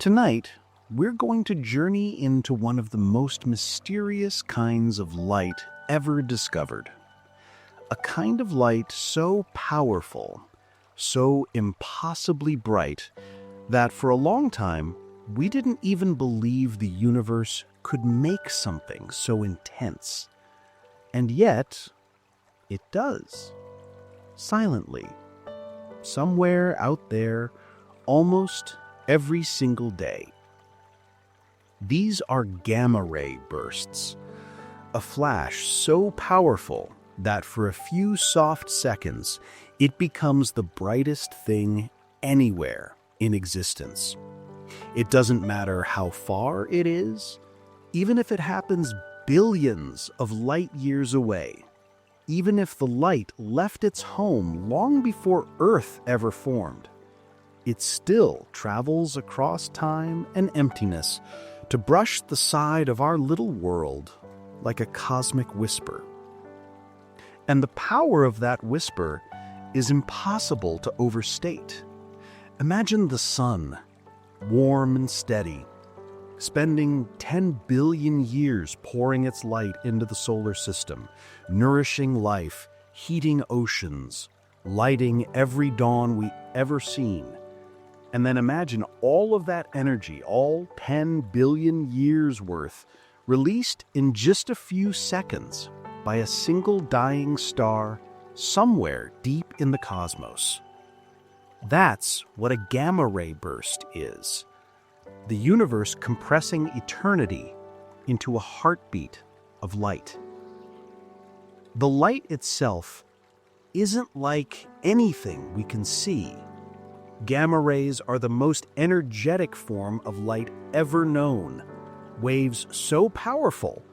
Tonight, we're going to journey into one of the most mysterious kinds of light ever discovered. A kind of light so powerful, so impossibly bright, that for a long time, we didn't even believe the universe could make something so intense. And yet, it does. Silently. Somewhere out there, almost every single day. These are gamma ray bursts, a flash so powerful that for a few soft seconds, it becomes the brightest thing anywhere in existence. It doesn't matter how far it is, even if it happens billions of light years away, even if the light left its home long before Earth ever formed. It still travels across time and emptiness to brush the side of our little world like a cosmic whisper. And the power of that whisper is impossible to overstate. Imagine the sun, warm and steady, spending 10 billion years pouring its light into the solar system, nourishing life, heating oceans, lighting every dawn we ever seen. And then imagine all of that energy, all 10 billion years worth, released in just a few seconds by a single dying star somewhere deep in the cosmos. That's what a gamma ray burst is. The universe compressing eternity into a heartbeat of light. The light itself isn't like anything we can see. Gamma rays are the most energetic form of light ever known, waves so powerful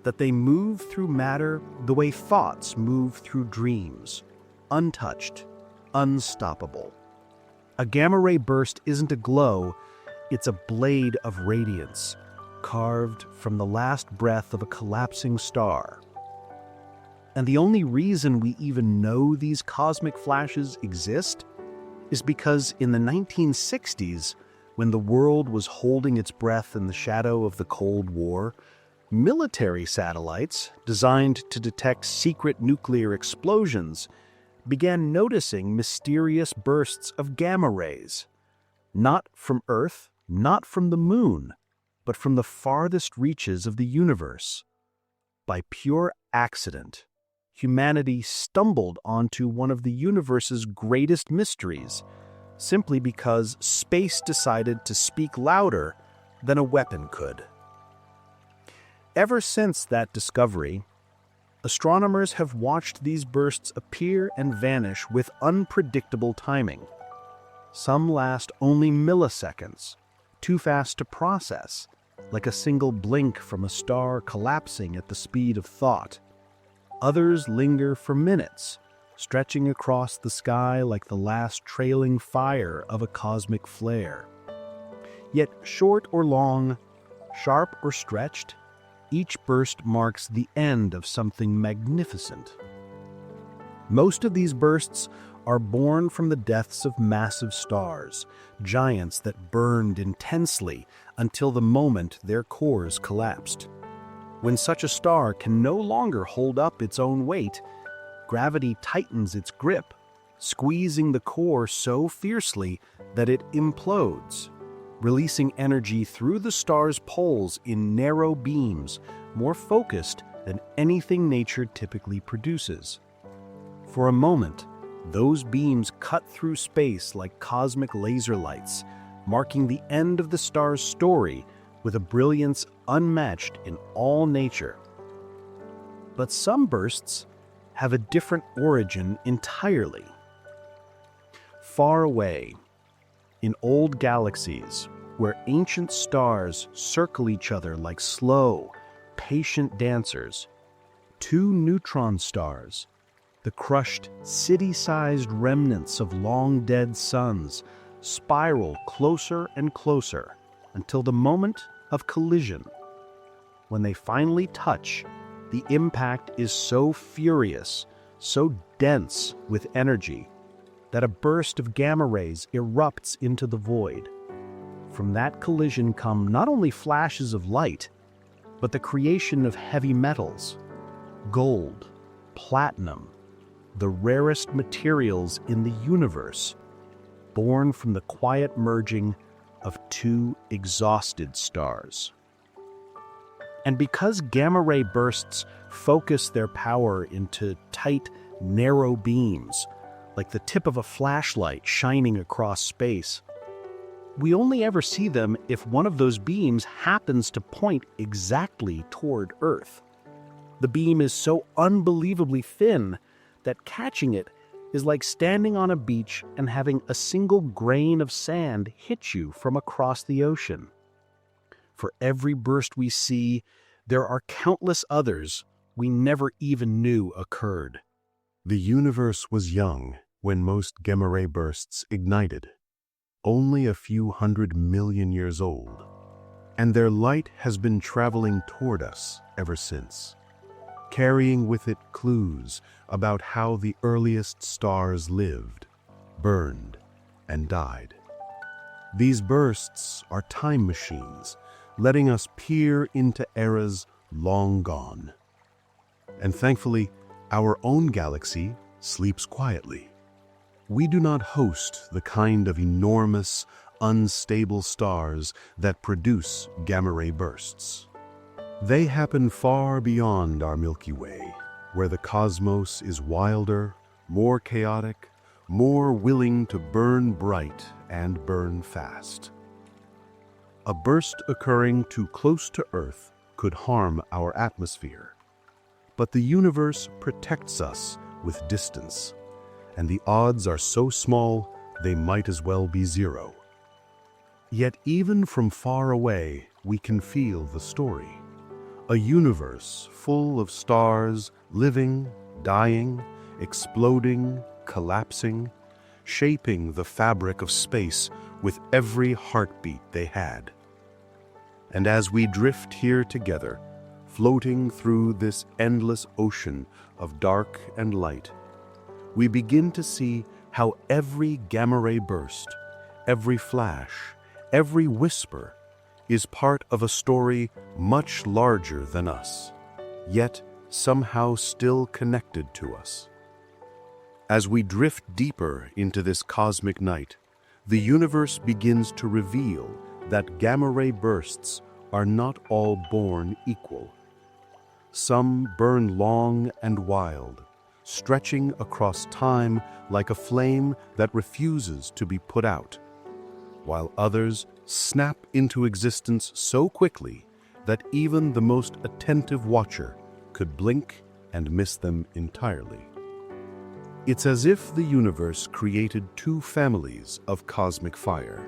that they move through matter the way thoughts move through dreams, untouched, unstoppable. A gamma ray burst isn't a glow, it's a blade of radiance, carved from the last breath of a collapsing star. And the only reason we even know these cosmic flashes exist is because in the 1960s, when the world was holding its breath in the shadow of the Cold War, military satellites designed to detect secret nuclear explosions began noticing mysterious bursts of gamma rays. Not from Earth, not from the moon, but from the farthest reaches of the universe. By pure accident, humanity stumbled onto one of the universe's greatest mysteries, simply because space decided to speak louder than a weapon could. Ever since that discovery, astronomers have watched these bursts appear and vanish with unpredictable timing. Some last only milliseconds, too fast to process, like a single blink from a star collapsing at the speed of thought. Others linger for minutes, stretching across the sky like the last trailing fire of a cosmic flare. Yet short or long, sharp or stretched, each burst marks the end of something magnificent. Most of these bursts are born from the deaths of massive stars, giants that burned intensely until the moment their cores collapsed. When such a star can no longer hold up its own weight, gravity tightens its grip, squeezing the core so fiercely that it implodes, releasing energy through the star's poles in narrow beams, more focused than anything nature typically produces. For a moment, those beams cut through space like cosmic laser lights, marking the end of the star's story with a brilliance unmatched in all nature. But some bursts have a different origin entirely. Far away, in old galaxies, where ancient stars circle each other like slow, patient dancers, two neutron stars, the crushed, city-sized remnants of long-dead suns, spiral closer and closer until the moment of collision. When they finally touch, the impact is so furious, so dense with energy, that a burst of gamma rays erupts into the void. From that collision come not only flashes of light, but the creation of heavy metals, gold, platinum, the rarest materials in the universe, born from the quiet merging of two exhausted stars. And because gamma-ray bursts focus their power into tight, narrow beams, like the tip of a flashlight shining across space, we only ever see them if one of those beams happens to point exactly toward Earth. The beam is so unbelievably thin that catching it is like standing on a beach and having a single grain of sand hit you from across the ocean. For every burst we see, there are countless others we never even knew occurred. The universe was young when most gamma-ray bursts ignited, only a few 100 million years old, and their light has been traveling toward us ever since, carrying with it clues about how the earliest stars lived, burned, and died. These bursts are time machines, letting us peer into eras long gone. And thankfully, our own galaxy sleeps quietly. We do not host the kind of enormous, unstable stars that produce gamma-ray bursts. They happen far beyond our Milky Way, where the cosmos is wilder, more chaotic, more willing to burn bright and burn fast. A burst occurring too close to Earth could harm our atmosphere. But the universe protects us with distance, and the odds are so small they might as well be zero. Yet even from far away, we can feel the story. A universe full of stars living, dying, exploding, collapsing, shaping the fabric of space with every heartbeat they had. And as we drift here together, floating through this endless ocean of dark and light, we begin to see how every gamma-ray burst, every flash, every whisper is part of a story much larger than us, yet somehow still connected to us. As we drift deeper into this cosmic night, the universe begins to reveal that gamma-ray bursts are not all born equal. Some burn long and wild, stretching across time like a flame that refuses to be put out, while others snap into existence so quickly that even the most attentive watcher could blink and miss them entirely. It's as if the universe created two families of cosmic fire,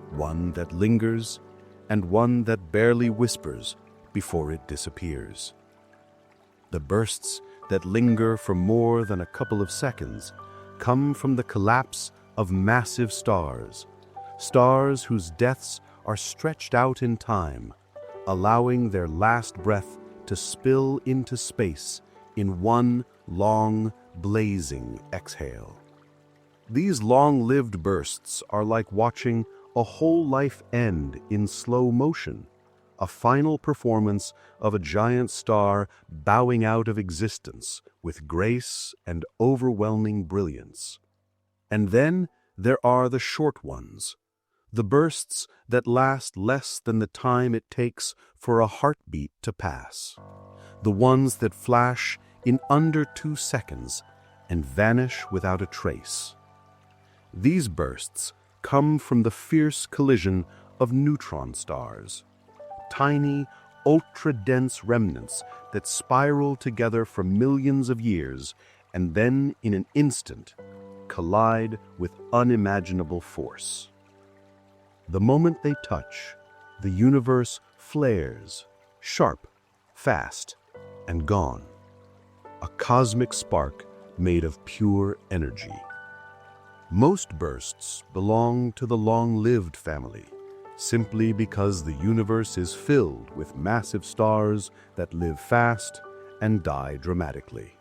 one that lingers and one that barely whispers before it disappears. The bursts that linger for more than a couple of seconds come from the collapse of massive stars, stars whose deaths are stretched out in time, allowing their last breath to spill into space in one long, blazing exhale. These long-lived bursts are like watching a whole life end in slow motion, a final performance of a giant star bowing out of existence with grace and overwhelming brilliance. And then there are the short ones, the bursts that last less than the time it takes for a heartbeat to pass, the ones that flash in under 2 seconds and vanish without a trace. These bursts come from the fierce collision of neutron stars, tiny, ultra-dense remnants that spiral together for millions of years and then, in an instant, collide with unimaginable force. The moment they touch, the universe flares, sharp, fast, and gone. A cosmic spark made of pure energy. Most bursts belong to the long-lived family, simply because the universe is filled with massive stars that live fast and die dramatically.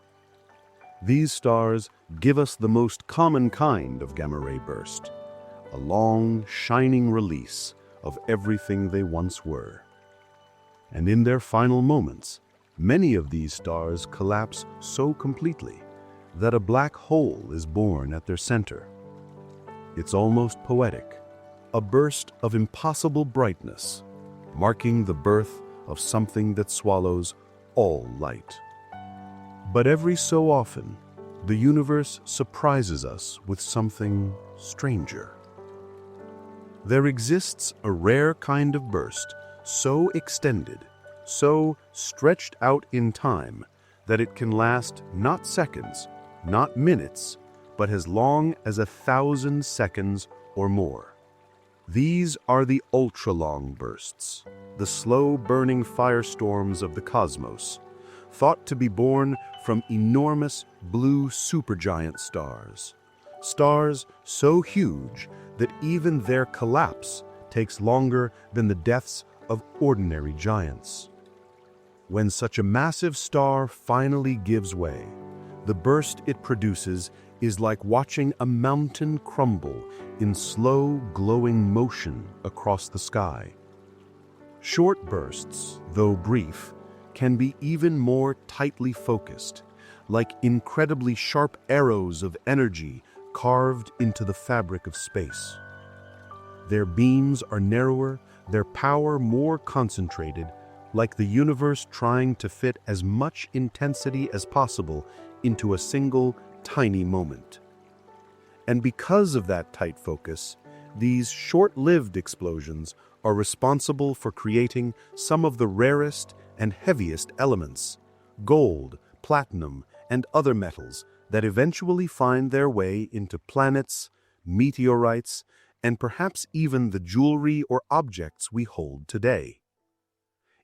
These stars give us the most common kind of gamma-ray burst, a long, shining release of everything they once were. And in their final moments, many of these stars collapse so completely that a black hole is born at their center. It's almost poetic, a burst of impossible brightness, marking the birth of something that swallows all light. But every so often, the universe surprises us with something stranger. There exists a rare kind of burst so extended, so stretched out in time, that it can last not seconds, not minutes, but as long as 1,000 seconds or more. These are the ultra-long bursts, the slow-burning firestorms of the cosmos, thought to be born from enormous blue supergiant stars. Stars so huge that even their collapse takes longer than the deaths of ordinary giants. When such a massive star finally gives way, the burst it produces is like watching a mountain crumble in slow, glowing motion across the sky. Short bursts, though brief, can be even more tightly focused, like incredibly sharp arrows of energy carved into the fabric of space. Their beams are narrower, their power more concentrated, like the universe trying to fit as much intensity as possible into a single, tiny moment. And because of that tight focus, these short-lived explosions are responsible for creating some of the rarest and heaviest elements, gold, platinum, and other metals that eventually find their way into planets, meteorites, and perhaps even the jewelry or objects we hold today.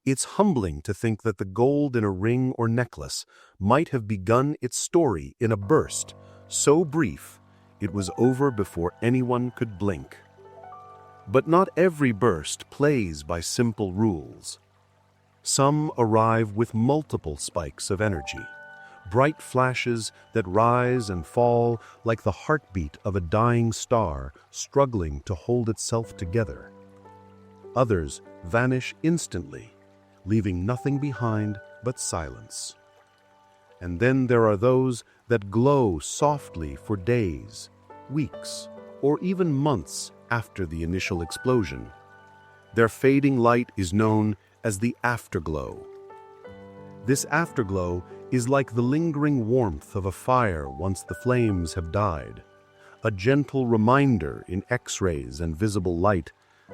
It's humbling to think that the gold in a ring or necklace might have begun its story in a burst so brief it was over before anyone could blink. But not every burst plays by simple rules. Some arrive with multiple spikes of energy, bright flashes that rise and fall like the heartbeat of a dying star struggling to hold itself together. Others vanish instantly, leaving nothing behind but silence. And then there are those that glow softly for days, weeks, or even months after the initial explosion. Their fading light is known as the afterglow. This afterglow is like the lingering warmth of a fire once the flames have died, a gentle reminder in X-rays and visible light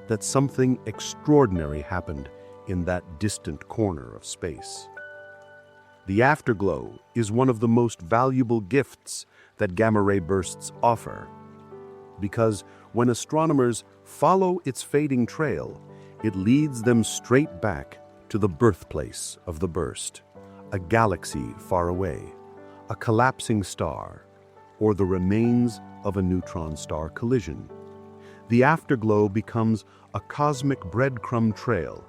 that something extraordinary happened in that distant corner of space. The afterglow is one of the most valuable gifts that gamma-ray bursts offer, because when astronomers follow its fading trail, it leads them straight back to the birthplace of the burst, a galaxy far away, a collapsing star, or the remains of a neutron star collision. The afterglow becomes a cosmic breadcrumb trail,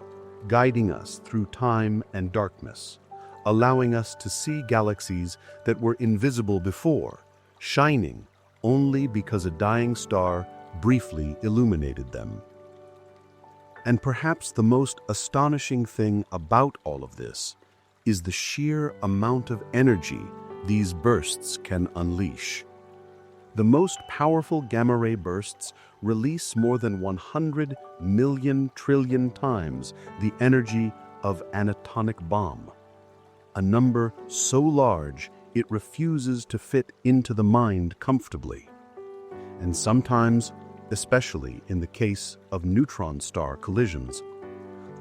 guiding us through time and darkness, allowing us to see galaxies that were invisible before, shining only because a dying star briefly illuminated them. And perhaps the most astonishing thing about all of this is the sheer amount of energy these bursts can unleash. The most powerful gamma-ray bursts release more than 100 million trillion times the energy of an atomic bomb, a number so large it refuses to fit into the mind comfortably. And sometimes, especially in the case of neutron star collisions,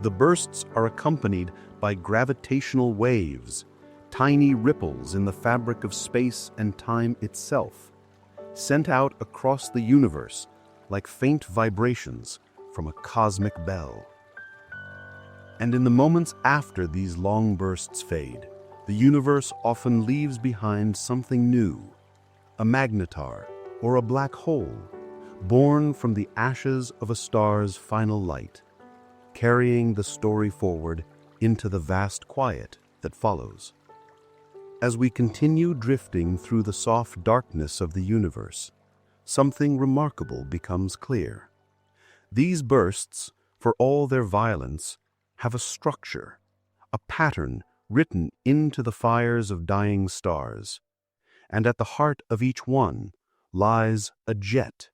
the bursts are accompanied by gravitational waves, tiny ripples in the fabric of space and time itself, sent out across the universe like faint vibrations from a cosmic bell. And in the moments after these long bursts fade, the universe often leaves behind something new, a magnetar or a black hole, born from the ashes of a star's final light, carrying the story forward into the vast quiet that follows. As we continue drifting through the soft darkness of the universe, something remarkable becomes clear. These bursts, for all their violence, have a structure, a pattern written into the fires of dying stars. And at the heart of each one lies a jet,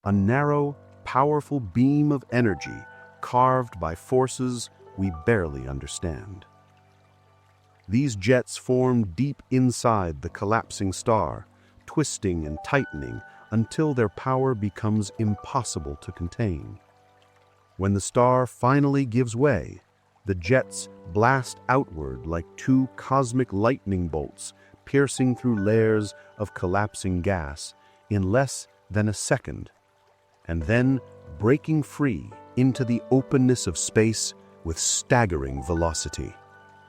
a narrow, powerful beam of energy carved by forces we barely understand. These jets form deep inside the collapsing star, twisting and tightening until their power becomes impossible to contain. When the star finally gives way, the jets blast outward like two cosmic lightning bolts, piercing through layers of collapsing gas in less than a second, and then breaking free into the openness of space with staggering velocity.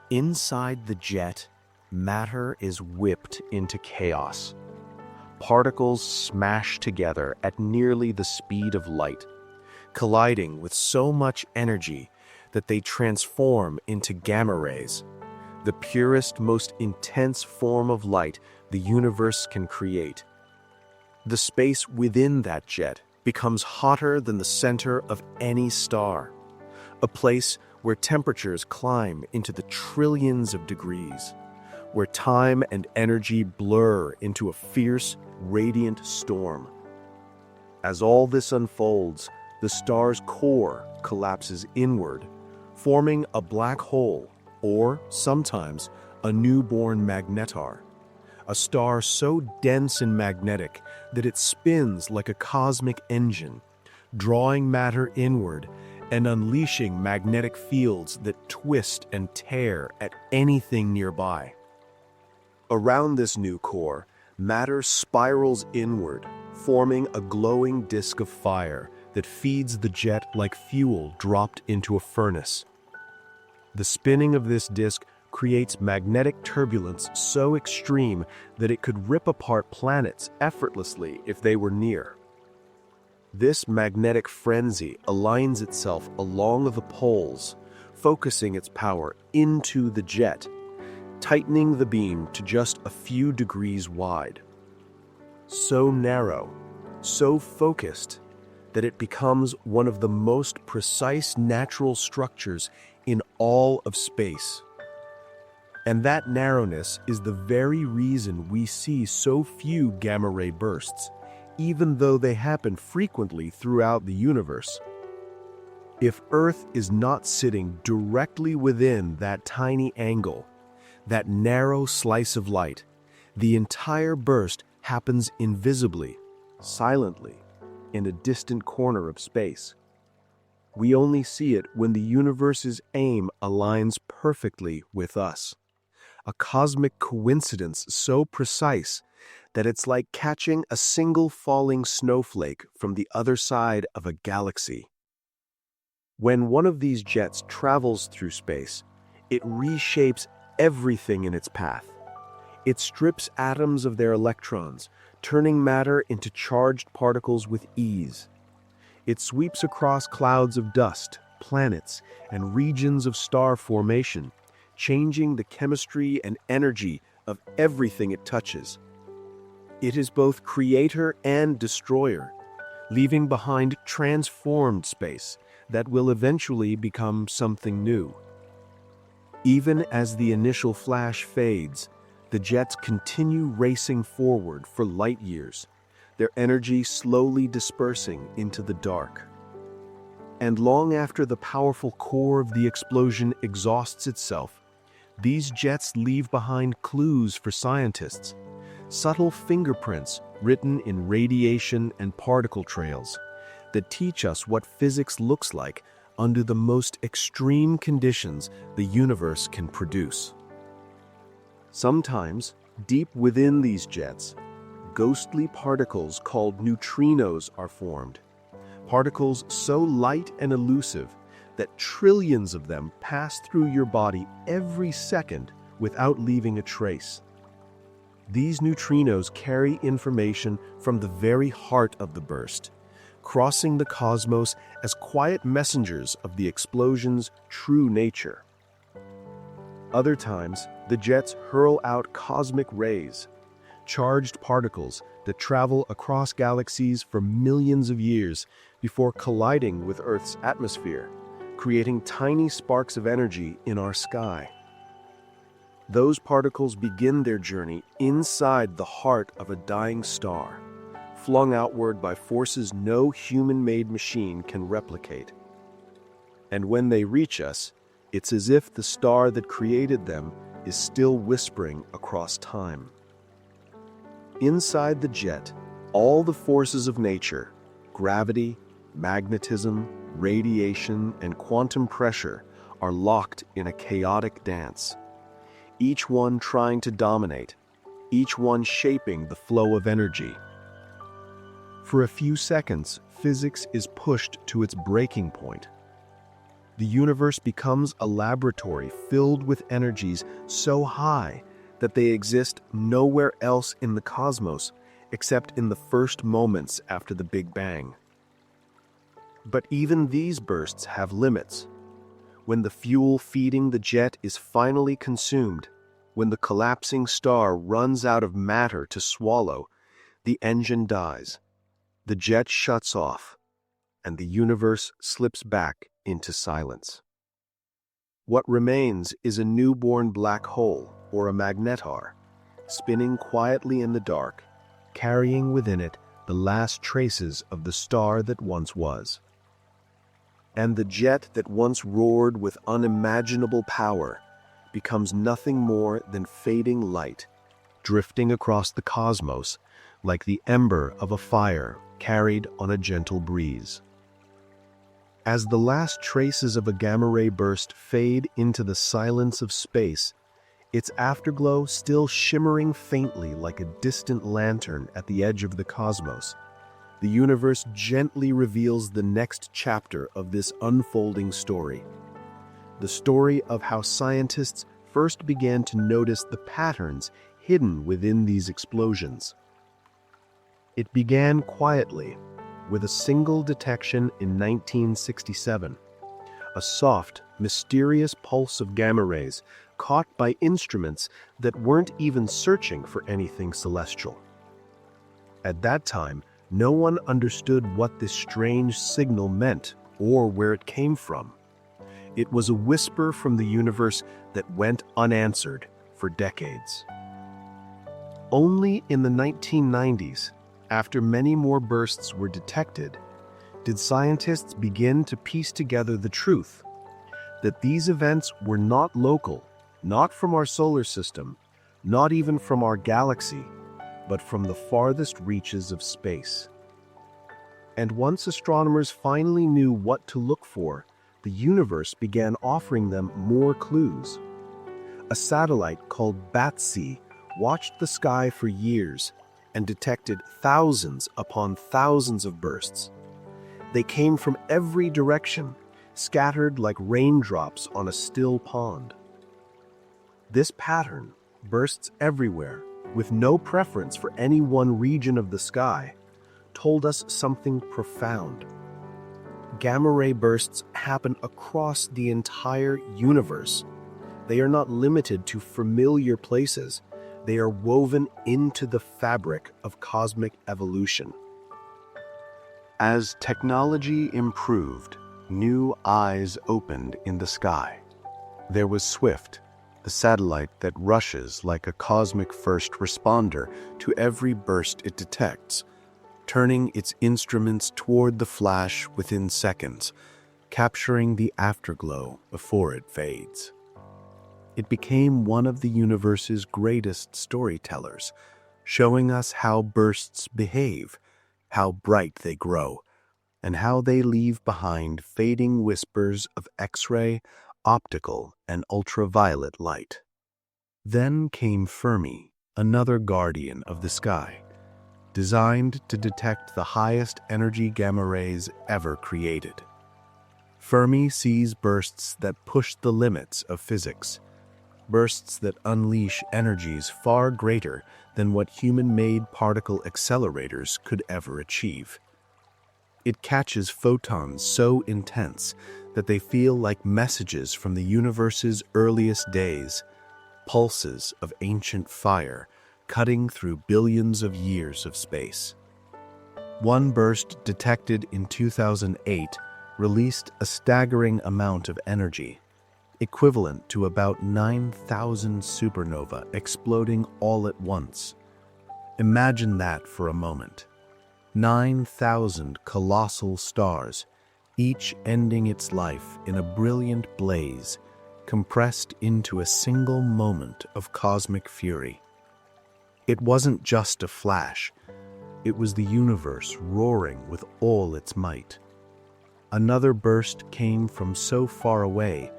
Inside the jet, matter is whipped into chaos. Particles smash together at nearly the speed of light, colliding with so much energy that they transform into gamma rays, the purest, most intense form of light the universe can create. The space within that jet becomes hotter than the center of any star, a place where temperatures climb into the trillions of degrees, where time and energy blur into a fierce, radiant storm. As all this unfolds, the star's core collapses inward, forming a black hole, or sometimes a newborn magnetar, a star so dense and magnetic that it spins like a cosmic engine, drawing matter inward and unleashing magnetic fields that twist and tear at anything nearby. Around this new core, matter spirals inward, forming a glowing disk of fire that feeds the jet like fuel dropped into a furnace. The spinning of this disk creates magnetic turbulence so extreme that it could rip apart planets effortlessly if they were near. This magnetic frenzy aligns itself along the poles, focusing its power into the jet, tightening the beam to just a few degrees wide. So narrow, so focused, that it becomes one of the most precise natural structures in all of space. And that narrowness is the very reason we see so few gamma-ray bursts, even though they happen frequently throughout the universe. If Earth is not sitting directly within that tiny angle, that narrow slice of light, the entire burst happens invisibly, silently, in a distant corner of space. We only see it when the universe's aim aligns perfectly with us. A cosmic coincidence so precise that it's like catching a single falling snowflake from the other side of a galaxy. When one of these jets travels through space, it reshapes everything in its path. It strips atoms of their electrons, turning matter into charged particles with ease. It sweeps across clouds of dust, planets, and regions of star formation, changing the chemistry and energy of everything it touches. It is both creator and destroyer, leaving behind transformed space that will eventually become something new. Even as the initial flash fades, the jets continue racing forward for light years, their energy slowly dispersing into the dark. And long after the powerful core of the explosion exhausts itself, these jets leave behind clues for scientists, subtle fingerprints written in radiation and particle trails that teach us what physics looks like under the most extreme conditions the universe can produce. Sometimes, deep within these jets, ghostly particles called neutrinos are formed, particles so light and elusive that trillions of them pass through your body every second without leaving a trace. These neutrinos carry information from the very heart of the burst, crossing the cosmos as quiet messengers of the explosion's true nature. Other times, the jets hurl out cosmic rays, charged particles that travel across galaxies for millions of years before colliding with Earth's atmosphere, creating tiny sparks of energy in our sky. Those particles begin their journey inside the heart of a dying star, flung outward by forces no human-made machine can replicate. And when they reach us, it's as if the star that created them is still whispering across time. Inside the jet, all the forces of nature, gravity, magnetism, radiation, and quantum pressure are locked in a chaotic dance, each one trying to dominate, each one shaping the flow of energy. For a few seconds, physics is pushed to its breaking point. The universe becomes a laboratory filled with energies so high that they exist nowhere else in the cosmos except in the first moments after the Big Bang. But even these bursts have limits. When the fuel feeding the jet is finally consumed, when the collapsing star runs out of matter to swallow, the engine dies, the jet shuts off, and the universe slips back into silence. What remains is a newborn black hole, or a magnetar, spinning quietly in the dark, carrying within it the last traces of the star that once was. And the jet that once roared with unimaginable power becomes nothing more than fading light, drifting across the cosmos like the ember of a fire carried on a gentle breeze. As the last traces of a gamma-ray burst fade into the silence of space, its afterglow still shimmering faintly like a distant lantern at the edge of the cosmos, the universe gently reveals the next chapter of this unfolding story. The story of how scientists first began to notice the patterns hidden within these explosions. It began quietly, with a single detection in 1967, a soft, mysterious pulse of gamma rays caught by instruments that weren't even searching for anything celestial. At that time, no one understood what this strange signal meant or where it came from. It was a whisper from the universe that went unanswered for decades. Only in the 1990s, after many more bursts were detected, did scientists begin to piece together the truth that these events were not local, not from our solar system, not even from our galaxy, but from the farthest reaches of space. And once astronomers finally knew what to look for, the universe began offering them more clues. A satellite called BATSEA watched the sky for years and detected thousands upon thousands of bursts. They came from every direction, scattered like raindrops on a still pond. This pattern, bursts everywhere, with no preference for any one region of the sky, told us something profound. Gamma-ray bursts happen across the entire universe. They are not limited to familiar places. They are woven into the fabric of cosmic evolution. As technology improved, new eyes opened in the sky. There was Swift, the satellite that rushes like a cosmic first responder to every burst it detects, turning its instruments toward the flash within seconds, capturing the afterglow before it fades. It became one of the universe's greatest storytellers, showing us how bursts behave, how bright they grow, and how they leave behind fading whispers of X-ray, optical, and ultraviolet light. Then came Fermi, another guardian of the sky, designed to detect the highest energy gamma rays ever created. Fermi sees bursts that push the limits of physics, bursts that unleash energies far greater than what human-made particle accelerators could ever achieve. It catches photons so intense that they feel like messages from the universe's earliest days, pulses of ancient fire, cutting through billions of years of space. One burst detected in 2008 released a staggering amount of energy, equivalent to about 9,000 supernova exploding all at once. Imagine that for a moment. 9,000 colossal stars, each ending its life in a brilliant blaze, compressed into a single moment of cosmic fury. It wasn't just a flash, it was the universe roaring with all its might. Another burst came from so far away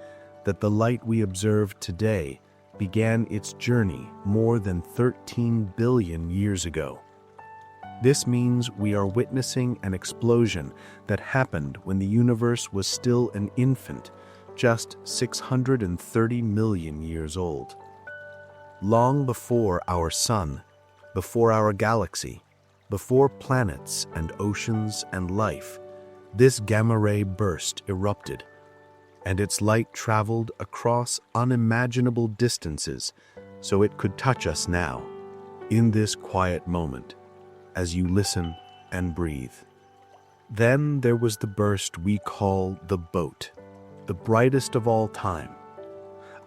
that the light we observe today began its journey more than 13 billion years ago. This means we are witnessing an explosion that happened when the universe was still an infant, just 630 million years old. Long before our sun, before our galaxy, before planets and oceans and life, this gamma-ray burst erupted, and its light traveled across unimaginable distances so it could touch us now, in this quiet moment, as you listen and breathe. Then there was the burst we call the boat, the brightest of all time.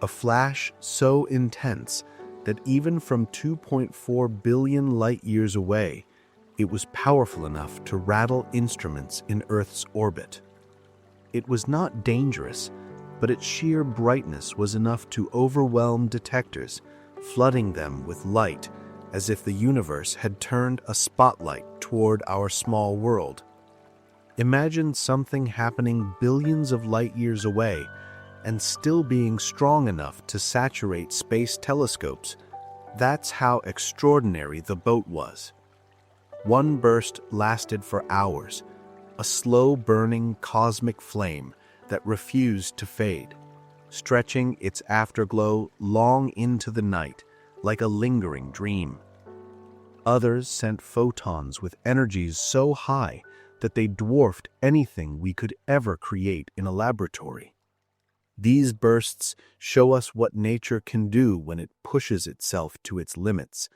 A flash so intense that even from 2.4 billion light-years away, it was powerful enough to rattle instruments in Earth's orbit. It was not dangerous, but its sheer brightness was enough to overwhelm detectors, flooding them with light as if the universe had turned a spotlight toward our small world. Imagine something happening billions of light-years away and still being strong enough to saturate space telescopes. That's how extraordinary the boat was. One burst lasted for hours, a slow-burning cosmic flame that refused to fade, stretching its afterglow long into the night like a lingering dream. Others sent photons with energies so high that they dwarfed anything we could ever create in a laboratory. These bursts show us what nature can do when it pushes itself to its limits,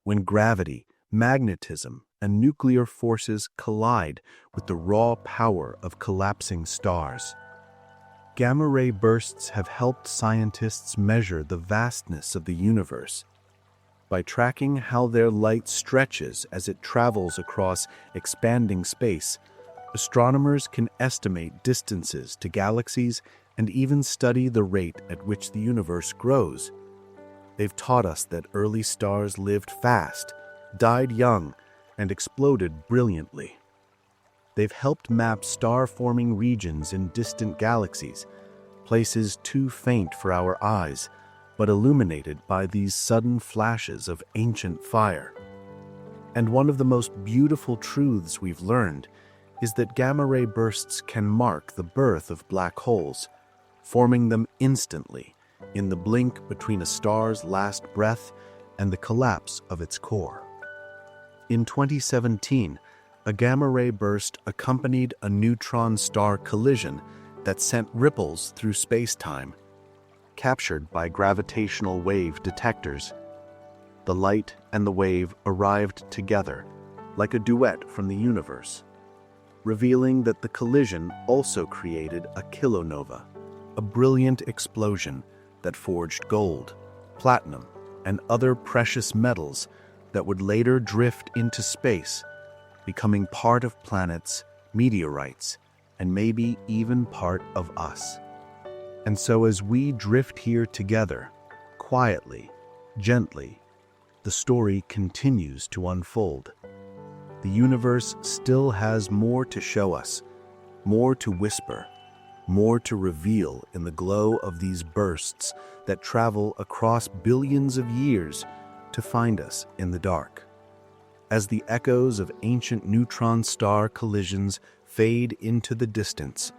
when gravity, magnetism, and nuclear forces collide with the raw power of collapsing stars. Gamma-ray bursts have helped scientists measure the vastness of the universe. By tracking how their light stretches as it travels across expanding space, astronomers can estimate distances to galaxies and even study the rate at which the universe grows. They've taught us that early stars lived fast, died young, and exploded brilliantly. They've helped map star-forming regions in distant galaxies, places too faint for our eyes, but illuminated by these sudden flashes of ancient fire. And one of the most beautiful truths we've learned is that gamma-ray bursts can mark the birth of black holes, forming them instantly in the blink between a star's last breath and the collapse of its core. In 2017, a gamma-ray burst accompanied a neutron star collision that sent ripples through space-time. Captured by gravitational wave detectors, the light and the wave arrived together, like a duet from the universe, revealing that the collision also created a kilonova, a brilliant explosion that forged gold, platinum, and other precious metals that would later drift into space, becoming part of planets, meteorites, and maybe even part of us. And so as we drift here together, quietly, gently, the story continues to unfold. The universe still has more to show us, more to whisper, more to reveal in the glow of these bursts that travel across billions of years to find us in the dark. As the echoes of ancient neutron star collisions fade into the distance,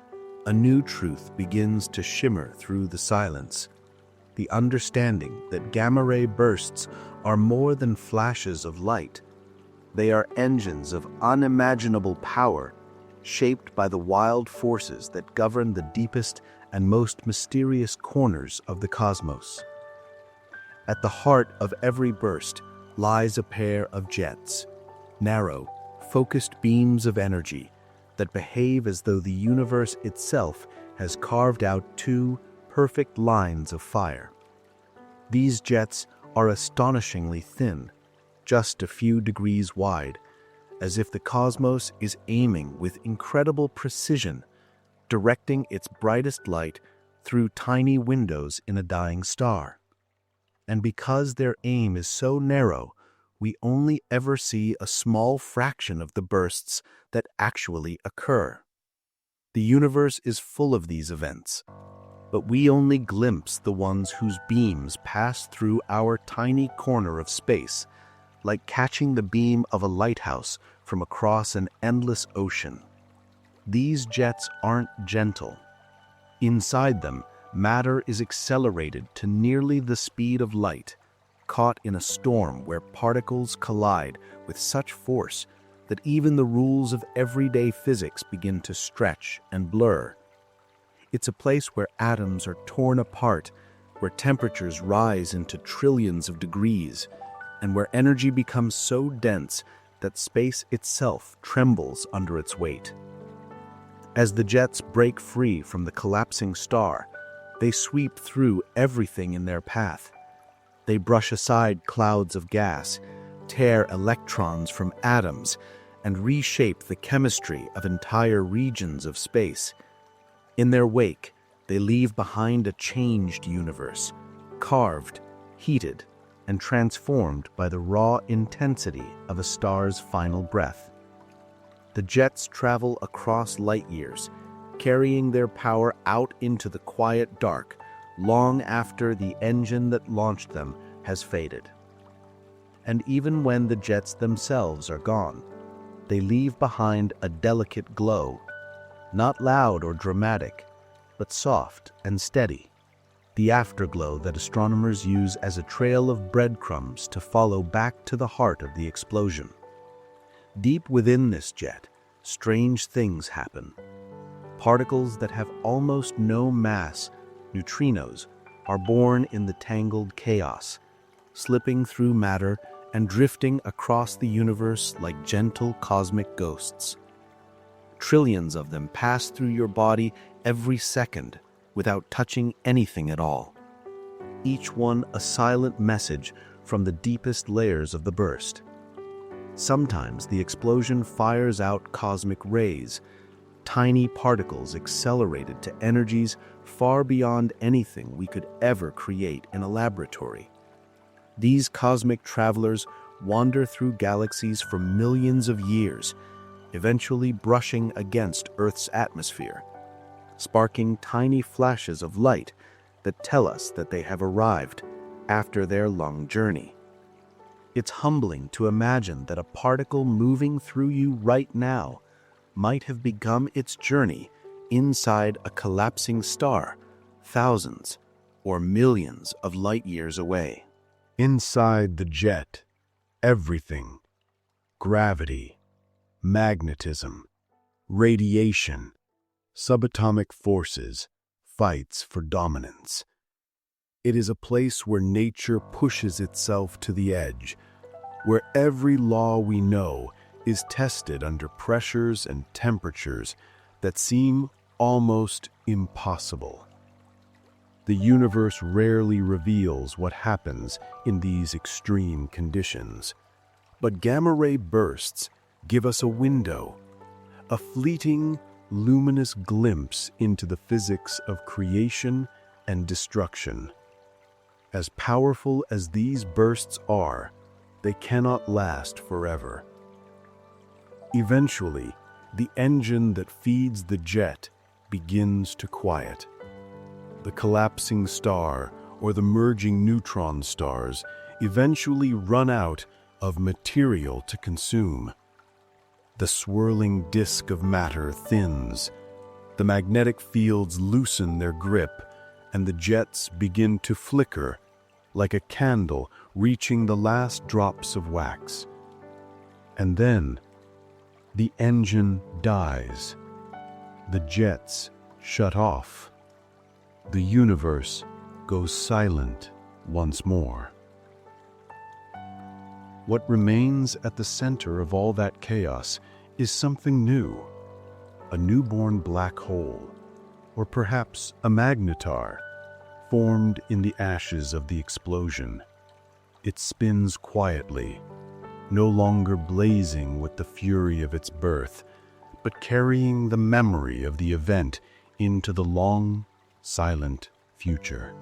a new truth begins to shimmer through the silence. The understanding that gamma-ray bursts are more than flashes of light. They are engines of unimaginable power, shaped by the wild forces that govern the deepest and most mysterious corners of the cosmos. At the heart of every burst lies a pair of jets, narrow, focused beams of energy that behave as though the universe itself has carved out two perfect lines of fire. These jets are astonishingly thin, just a few degrees wide, as if the cosmos is aiming with incredible precision, directing its brightest light through tiny windows in a dying star. And because their aim is so narrow, we only ever see a small fraction of the bursts that actually occur. The universe is full of these events, but we only glimpse the ones whose beams pass through our tiny corner of space, like catching the beam of a lighthouse from across an endless ocean. These jets aren't gentle. Inside them, matter is accelerated to nearly the speed of light, caught in a storm where particles collide with such force that even the rules of everyday physics begin to stretch and blur. It's a place where atoms are torn apart, where temperatures rise into trillions of degrees, and where energy becomes so dense that space itself trembles under its weight. As the jets break free from the collapsing star, they sweep through everything in their path. They brush aside clouds of gas, tear electrons from atoms, and reshape the chemistry of entire regions of space. In their wake, they leave behind a changed universe, carved, heated, and transformed by the raw intensity of a star's final breath. The jets travel across light years, carrying their power out into the quiet dark long after the engine that launched them has faded. And even when the jets themselves are gone, they leave behind a delicate glow, not loud or dramatic, but soft and steady, the afterglow that astronomers use as a trail of breadcrumbs to follow back to the heart of the explosion. Deep within this jet, strange things happen. Particles that have almost no mass, neutrinos, are born in the tangled chaos, slipping through matter and drifting across the universe like gentle cosmic ghosts. Trillions of them pass through your body every second without touching anything at all. Each one a silent message from the deepest layers of the burst. Sometimes the explosion fires out cosmic rays, tiny particles accelerated to energies far beyond anything we could ever create in a laboratory. These cosmic travelers wander through galaxies for millions of years, eventually brushing against Earth's atmosphere, sparking tiny flashes of light that tell us that they have arrived after their long journey. It's humbling to imagine that a particle moving through you right now might have begun its journey inside a collapsing star, thousands or millions of light years away. Inside the jet, everything, gravity, magnetism, radiation, subatomic forces, fights for dominance. It is a place where nature pushes itself to the edge, where every law we know is tested under pressures and temperatures that seem almost impossible. The universe rarely reveals what happens in these extreme conditions, but gamma-ray bursts give us a window, a fleeting, luminous glimpse into the physics of creation and destruction. As powerful as these bursts are, they cannot last forever. Eventually, the engine that feeds the jet begins to quiet. The collapsing star or the merging neutron stars eventually run out of material to consume. The swirling disk of matter thins, the magnetic fields loosen their grip, and the jets begin to flicker like a candle reaching the last drops of wax. And then, the engine dies. The jets shut off. The universe goes silent once more. What remains at the center of all that chaos is something new, a newborn black hole, or perhaps a magnetar, formed in the ashes of the explosion. It spins quietly, no longer blazing with the fury of its birth, but carrying the memory of the event into the long, silent future.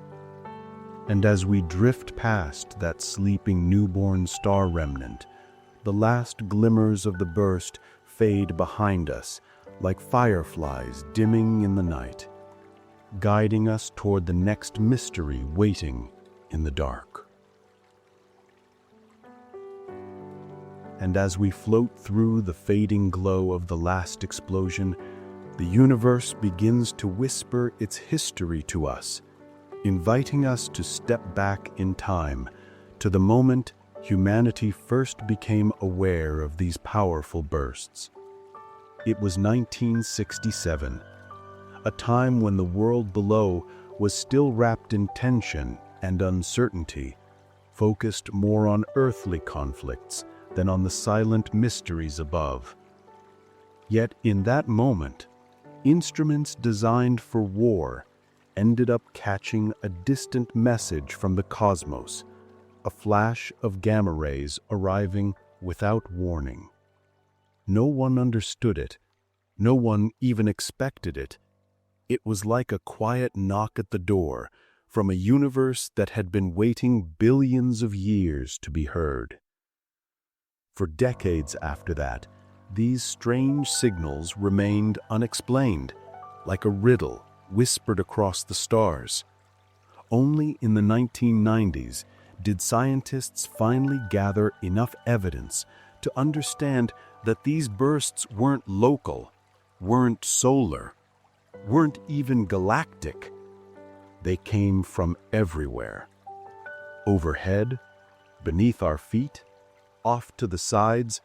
And as we drift past that sleeping newborn star remnant, the last glimmers of the burst fade behind us like fireflies dimming in the night, guiding us toward the next mystery waiting in the dark. And as we float through the fading glow of the last explosion, the universe begins to whisper its history to us, inviting us to step back in time to the moment humanity first became aware of these powerful bursts. It was 1967, a time when the world below was still wrapped in tension and uncertainty, focused more on earthly conflicts than on the silent mysteries above. Yet in that moment, instruments designed for war ended up catching a distant message from the cosmos, a flash of gamma rays arriving without warning. No one understood it. No one even expected it. It was like a quiet knock at the door from a universe that had been waiting billions of years to be heard. For decades after that, these strange signals remained unexplained, like a riddle whispered across the stars. Only in the 1990s did scientists finally gather enough evidence to understand that these bursts weren't local, weren't solar, weren't even galactic. They came from everywhere. Overhead, beneath our feet, off to the sides,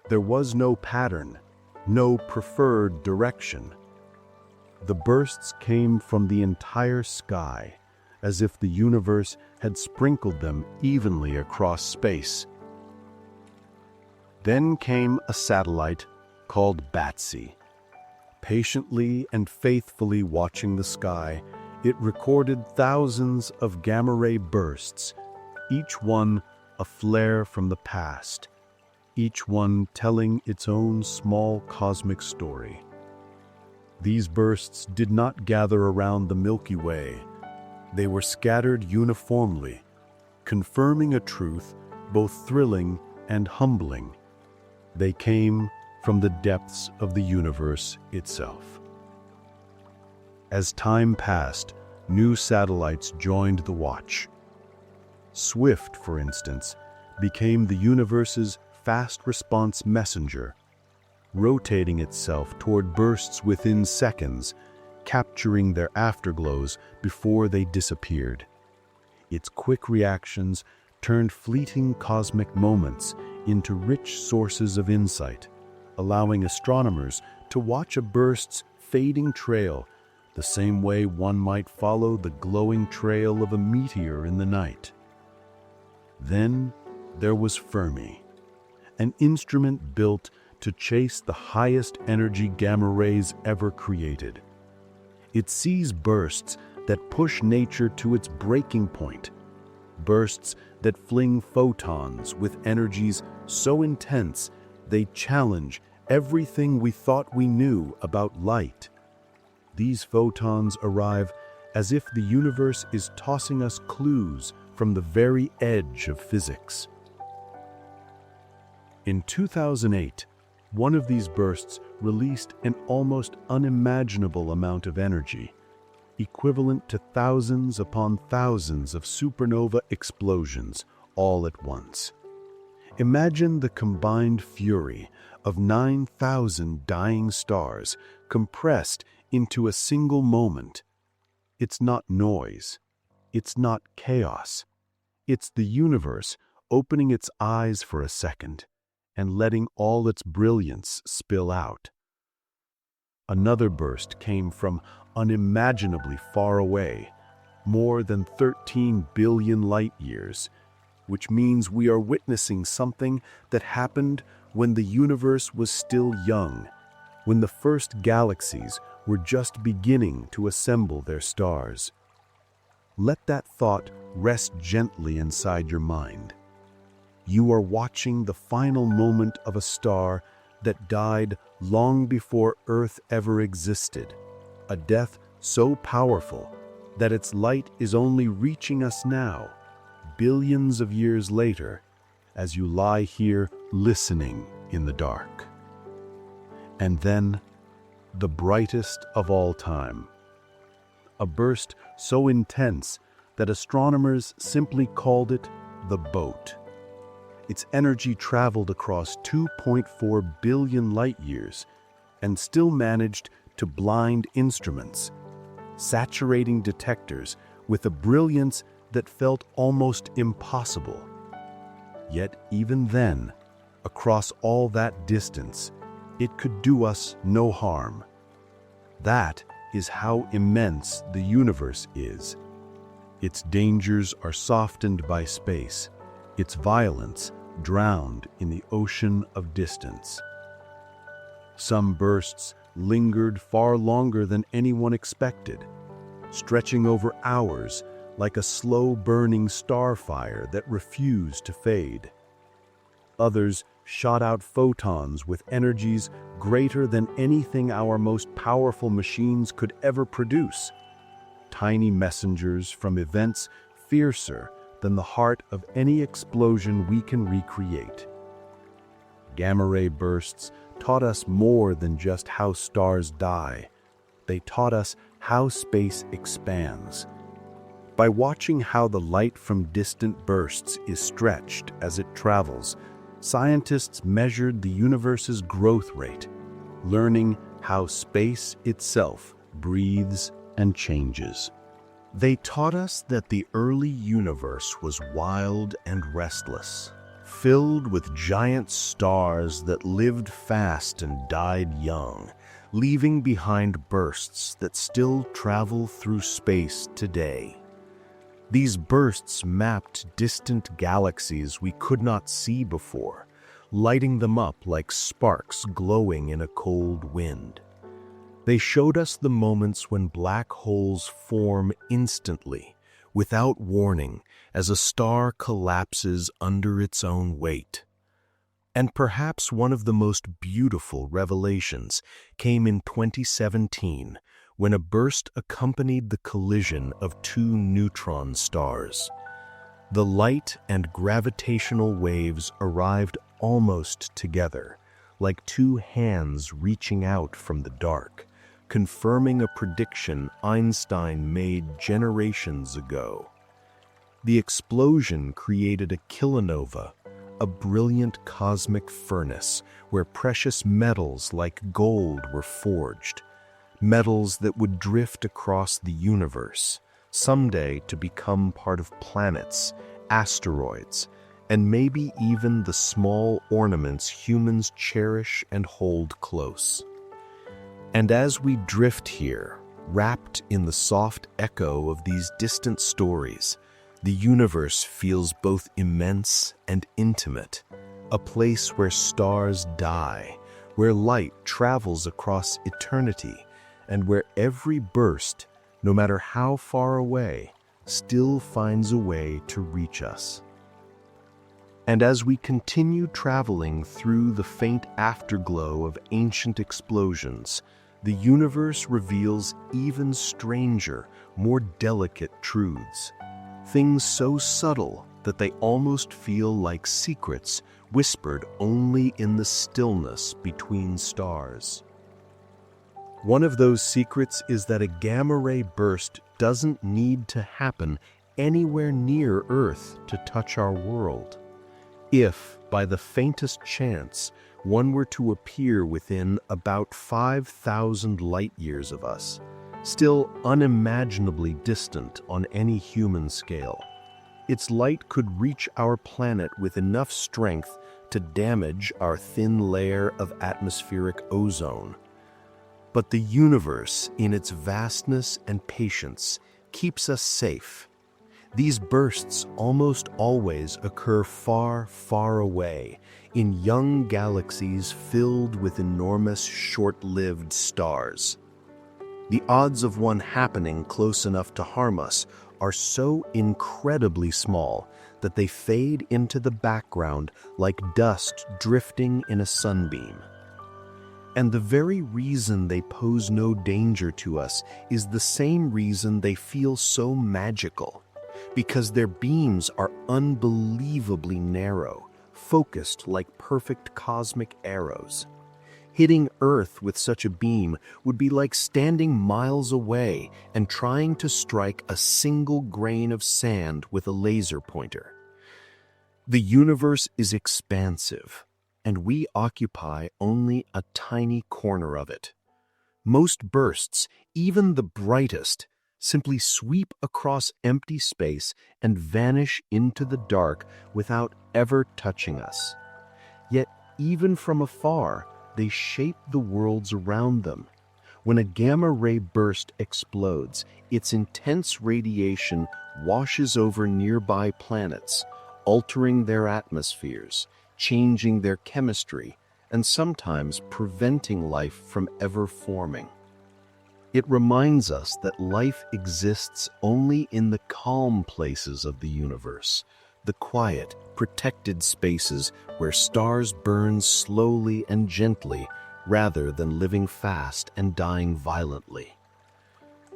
there was no pattern, no preferred direction. The bursts came from the entire sky, as if the universe had sprinkled them evenly across space. Then came a satellite called Batsy. Patiently and faithfully watching the sky, it recorded thousands of gamma-ray bursts, each one a flare from the past, each one telling its own small cosmic story. These bursts did not gather around the Milky Way. They were scattered uniformly, confirming a truth both thrilling and humbling. They came from the depths of the universe itself. As time passed, new satellites joined the watch. Swift, for instance, became the universe's fast response messenger, rotating itself toward bursts within seconds, capturing their afterglows before they disappeared. Its quick reactions turned fleeting cosmic moments into rich sources of insight, allowing astronomers to watch a burst's fading trail the same way one might follow the glowing trail of a meteor in the night. Then there was Fermi, an instrument built to chase the highest energy gamma rays ever created. It sees bursts that push nature to its breaking point, bursts that fling photons with energies so intense they challenge everything we thought we knew about light. These photons arrive as if the universe is tossing us clues from the very edge of physics. In 2008, one of these bursts released an almost unimaginable amount of energy, equivalent to thousands upon thousands of supernova explosions all at once. Imagine the combined fury of 9,000 dying stars compressed into a single moment. It's not noise. It's not chaos. It's the universe opening its eyes for a second and letting all its brilliance spill out. Another burst came from unimaginably far away, more than 13 billion light years, which means we are witnessing something that happened when the universe was still young, when the first galaxies were just beginning to assemble their stars. Let that thought rest gently inside your mind. You are watching the final moment of a star that died long before Earth ever existed, a death so powerful that its light is only reaching us now, billions of years later, as you lie here listening in the dark. And then, the brightest of all time. A burst so intense that astronomers simply called it the boat. Its energy traveled across 2.4 billion light-years and still managed to blind instruments, saturating detectors with a brilliance that felt almost impossible. Yet even then, across all that distance, it could do us no harm. That is how immense the universe is. Its dangers are softened by space, its violence drowned in the ocean of distance. Some bursts lingered far longer than anyone expected, stretching over hours like a slow-burning starfire that refused to fade. Others shot out photons with energies greater than anything our most powerful machines could ever produce, tiny messengers from events fiercer than the heart of any explosion we can recreate. Gamma-ray bursts taught us more than just how stars die. They taught us how space expands. By watching how the light from distant bursts is stretched as it travels, scientists measured the universe's growth rate, learning how space itself breathes and changes. They taught us that the early universe was wild and restless, filled with giant stars that lived fast and died young, leaving behind bursts that still travel through space today. These bursts mapped distant galaxies we could not see before, lighting them up like sparks glowing in a cold wind. They showed us the moments when black holes form instantly, without warning, as a star collapses under its own weight. And perhaps one of the most beautiful revelations came in 2017, when a burst accompanied the collision of two neutron stars. The light and gravitational waves arrived almost together, like two hands reaching out from the dark, confirming a prediction Einstein made generations ago. The explosion created a kilonova, a brilliant cosmic furnace where precious metals like gold were forged, metals that would drift across the universe, someday to become part of planets, asteroids, and maybe even the small ornaments humans cherish and hold close. And as we drift here, wrapped in the soft echo of these distant stories, the universe feels both immense and intimate, a place where stars die, where light travels across eternity, and where every burst, no matter how far away, still finds a way to reach us. And as we continue traveling through the faint afterglow of ancient explosions, the universe reveals even stranger, more delicate truths. Things so subtle that they almost feel like secrets whispered only in the stillness between stars. One of those secrets is that a gamma-ray burst doesn't need to happen anywhere near Earth to touch our world. If, by the faintest chance, one were to appear within about 5,000 light-years of us, still unimaginably distant on any human scale, its light could reach our planet with enough strength to damage our thin layer of atmospheric ozone. But the universe, in its vastness and patience, keeps us safe. These bursts almost always occur far, far away, in young galaxies filled with enormous short-lived stars. The odds of one happening close enough to harm us are so incredibly small that they fade into the background like dust drifting in a sunbeam. And the very reason they pose no danger to us is the same reason they feel so magical, because their beams are unbelievably narrow, focused like perfect cosmic arrows. Hitting Earth with such a beam would be like standing miles away and trying to strike a single grain of sand with a laser pointer. The universe is expansive, and we occupy only a tiny corner of it. Most bursts, even the brightest, simply sweep across empty space and vanish into the dark without ever touching us. Yet, even from afar, they shape the worlds around them. When a gamma-ray burst explodes, its intense radiation washes over nearby planets, altering their atmospheres, changing their chemistry, and sometimes preventing life from ever forming. It reminds us that life exists only in the calm places of the universe, the quiet, protected spaces where stars burn slowly and gently rather than living fast and dying violently.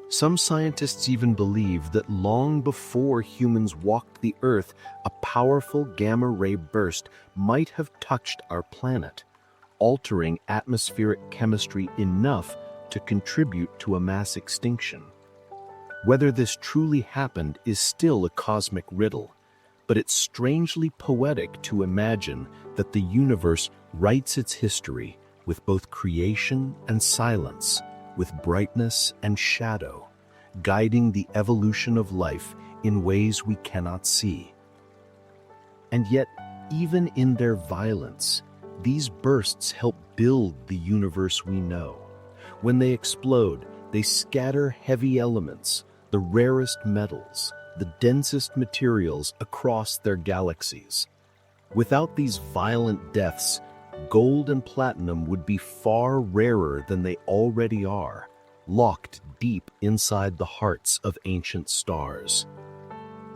Some scientists even believe that long before humans walked the Earth, a powerful gamma-ray burst might have touched our planet, altering atmospheric chemistry enough to contribute to a mass extinction. Whether this truly happened is still a cosmic riddle, but it's strangely poetic to imagine that the universe writes its history with both creation and silence, with brightness and shadow, guiding the evolution of life in ways we cannot see. And yet, even in their violence, these bursts help build the universe we know. When they explode, they scatter heavy elements, the rarest metals, the densest materials across their galaxies. Without these violent deaths, gold and platinum would be far rarer than they already are, locked deep inside the hearts of ancient stars.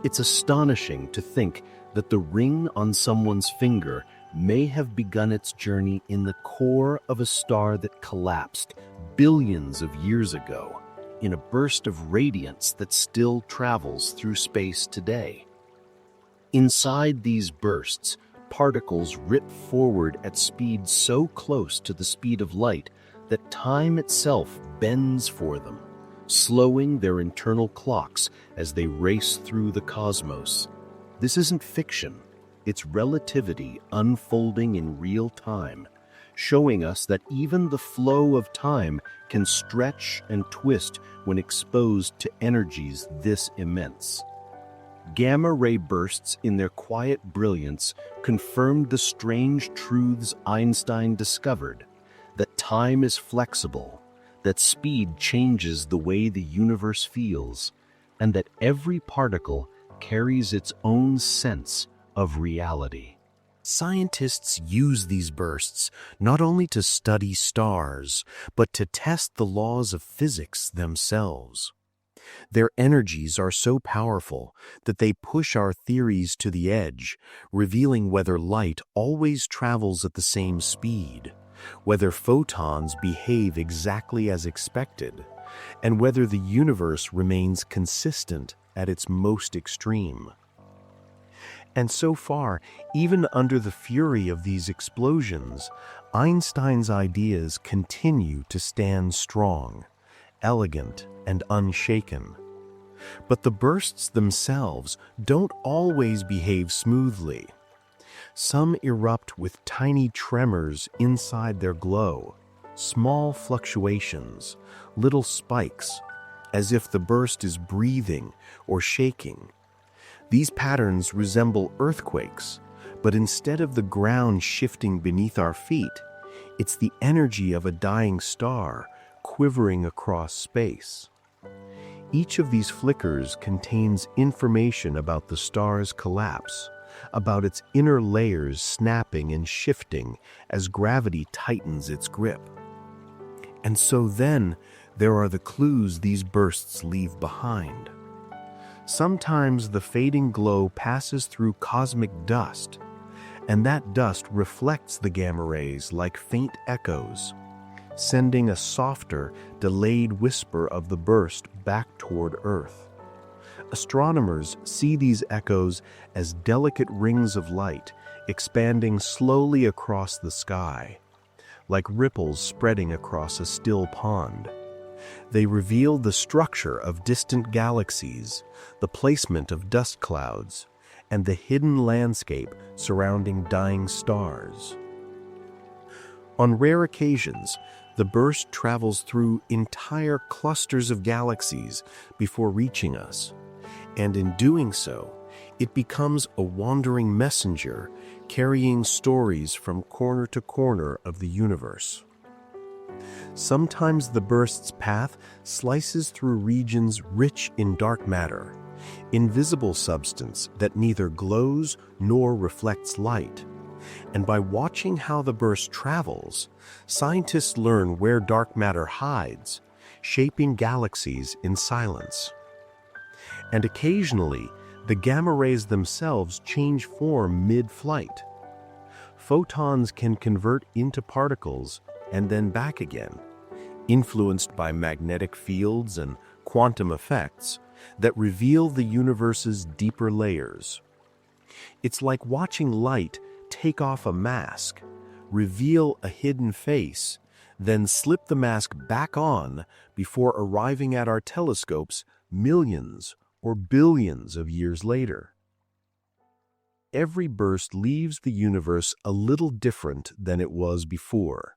It's astonishing to think that the ring on someone's finger may have begun its journey in the core of a star that collapsed billions of years ago, in a burst of radiance that still travels through space today. Inside these bursts, particles rip forward at speeds so close to the speed of light that time itself bends for them, slowing their internal clocks as they race through the cosmos. This isn't fiction. It's relativity unfolding in real time, showing us that even the flow of time can stretch and twist when exposed to energies this immense. Gamma-ray bursts in their quiet brilliance confirmed the strange truths Einstein discovered, that time is flexible, that speed changes the way the universe feels, and that every particle carries its own sense of reality. Scientists use these bursts not only to study stars, but to test the laws of physics themselves. Their energies are so powerful that they push our theories to the edge, revealing whether light always travels at the same speed, whether photons behave exactly as expected, and whether the universe remains consistent at its most extreme. And so far, even under the fury of these explosions, Einstein's ideas continue to stand strong, elegant and unshaken. But the bursts themselves don't always behave smoothly. Some erupt with tiny tremors inside their glow, small fluctuations, little spikes, as if the burst is breathing or shaking. These patterns resemble earthquakes, but instead of the ground shifting beneath our feet, it's the energy of a dying star quivering across space. Each of these flickers contains information about the star's collapse, about its inner layers snapping and shifting as gravity tightens its grip. And so then, there are the clues these bursts leave behind. Sometimes the fading glow passes through cosmic dust, and that dust reflects the gamma rays like faint echoes, sending a softer, delayed whisper of the burst back toward Earth. Astronomers see these echoes as delicate rings of light expanding slowly across the sky, like ripples spreading across a still pond. They reveal the structure of distant galaxies, the placement of dust clouds, and the hidden landscape surrounding dying stars. On rare occasions, the burst travels through entire clusters of galaxies before reaching us, and in doing so, it becomes a wandering messenger carrying stories from corner to corner of the universe. Sometimes the burst's path slices through regions rich in dark matter, invisible substance that neither glows nor reflects light. And by watching how the burst travels, scientists learn where dark matter hides, shaping galaxies in silence. And occasionally, the gamma rays themselves change form mid-flight. Photons can convert into particles and then back again, influenced by magnetic fields and quantum effects that reveal the universe's deeper layers. It's like watching light take off a mask, reveal a hidden face, then slip the mask back on before arriving at our telescopes millions or billions of years later. Every burst leaves the universe a little different than it was before,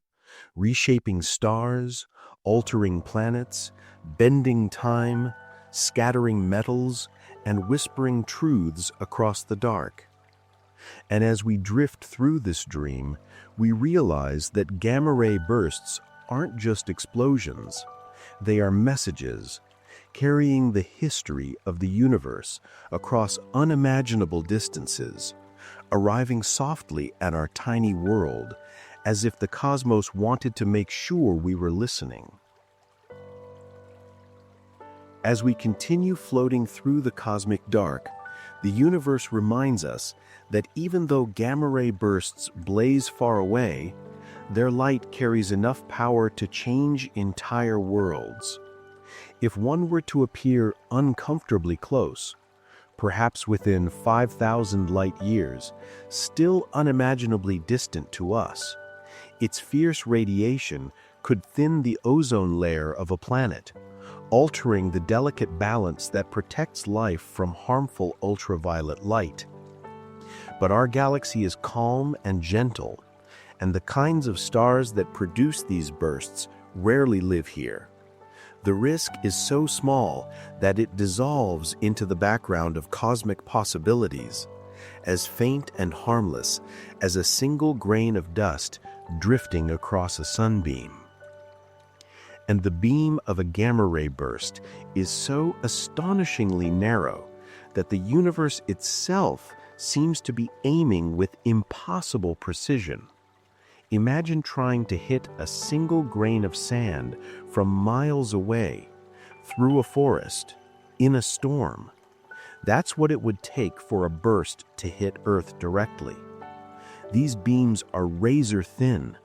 reshaping stars, altering planets, bending time, scattering metals, and whispering truths across the dark. And as we drift through this dream, we realize that gamma-ray bursts aren't just explosions. They are messages, carrying the history of the universe across unimaginable distances, arriving softly at our tiny world, as if the cosmos wanted to make sure we were listening. As we continue floating through the cosmic dark, the universe reminds us that even though gamma-ray bursts blaze far away, their light carries enough power to change entire worlds. If one were to appear uncomfortably close, perhaps within 5,000 light years, still unimaginably distant to us, its fierce radiation could thin the ozone layer of a planet, altering the delicate balance that protects life from harmful ultraviolet light. But our galaxy is calm and gentle, and the kinds of stars that produce these bursts rarely live here. The risk is so small that it dissolves into the background of cosmic possibilities, as faint and harmless as a single grain of dust drifting across a sunbeam. And the beam of a gamma-ray burst is so astonishingly narrow that the universe itself seems to be aiming with impossible precision. Imagine trying to hit a single grain of sand from miles away, through a forest, in a storm. That's what it would take for a burst to hit Earth directly. These beams are razor thin,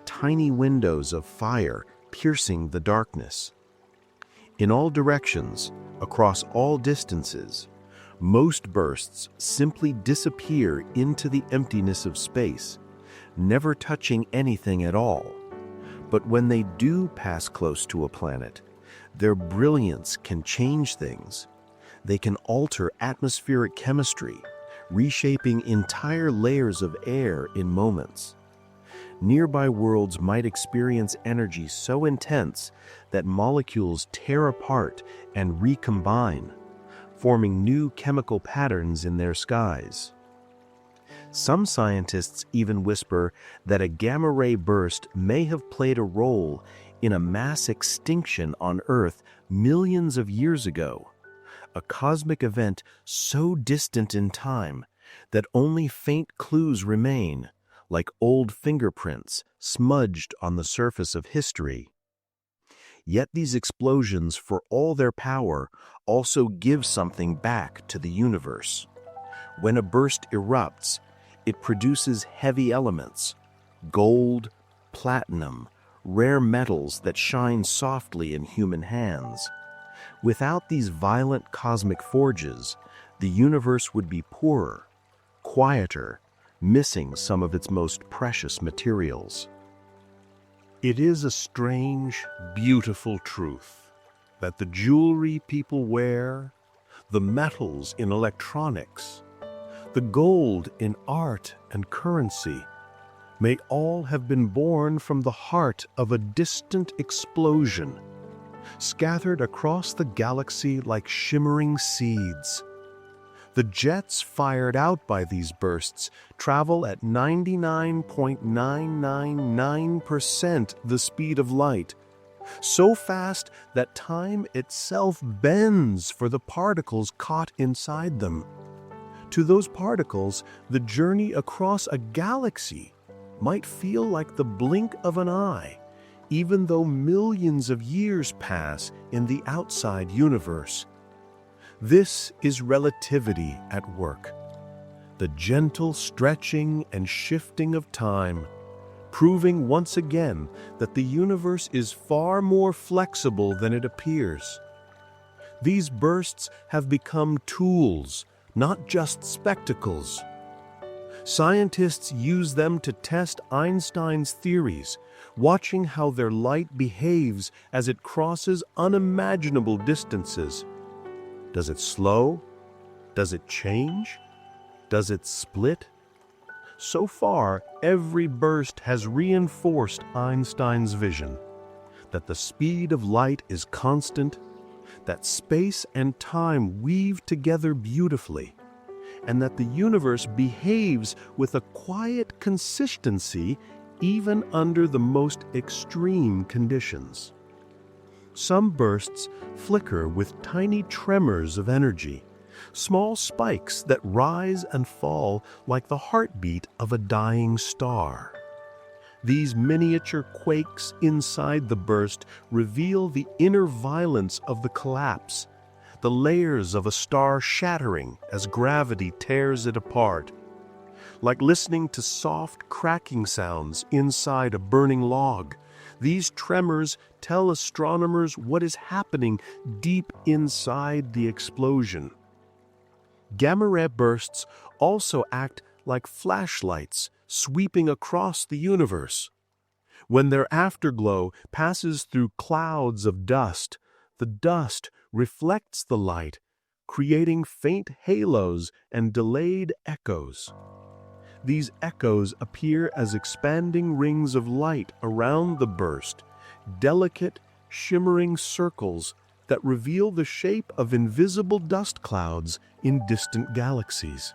tiny windows of fire piercing the darkness. In all directions, across all distances, most bursts simply disappear into the emptiness of space, never touching anything at all. But when they do pass close to a planet, their brilliance can change things. They can alter atmospheric chemistry, reshaping entire layers of air in moments. Nearby worlds might experience energy so intense that molecules tear apart and recombine, forming new chemical patterns in their skies. Some scientists even whisper that a gamma-ray burst may have played a role in a mass extinction on Earth millions of years ago, a cosmic event so distant in time that only faint clues remain, like old fingerprints smudged on the surface of history. Yet these explosions, for all their power, also give something back to the universe. When a burst erupts, it produces heavy elements, gold, platinum, rare metals that shine softly in human hands. Without these violent cosmic forges, the universe would be poorer, quieter, missing some of its most precious materials. It is a strange, beautiful truth that the jewelry people wear, the metals in electronics, the gold in art and currency, may all have been born from the heart of a distant explosion, scattered across the galaxy like shimmering seeds. The jets fired out by these bursts travel at 99.999% the speed of light, so fast that time itself bends for the particles caught inside them. To those particles, the journey across a galaxy might feel like the blink of an eye, even though millions of years pass in the outside universe. This is relativity at work, the gentle stretching and shifting of time, proving once again that the universe is far more flexible than it appears. These bursts have become tools, not just spectacles. Scientists use them to test Einstein's theories, watching how their light behaves as it crosses unimaginable distances. Does it slow? Does it change? Does it split? So far, every burst has reinforced Einstein's vision that the speed of light is constant, that space and time weave together beautifully, and that the universe behaves with a quiet consistency even under the most extreme conditions. Some bursts flicker with tiny tremors of energy, small spikes that rise and fall like the heartbeat of a dying star. These miniature quakes inside the burst reveal the inner violence of the collapse, the layers of a star shattering as gravity tears it apart. Like listening to soft cracking sounds inside a burning log, these tremors tell astronomers what is happening deep inside the explosion. Gamma-ray bursts also act like flashlights sweeping across the universe. When their afterglow passes through clouds of dust, the dust reflects the light, creating faint halos and delayed echoes. These echoes appear as expanding rings of light around the burst, delicate, shimmering circles that reveal the shape of invisible dust clouds in distant galaxies.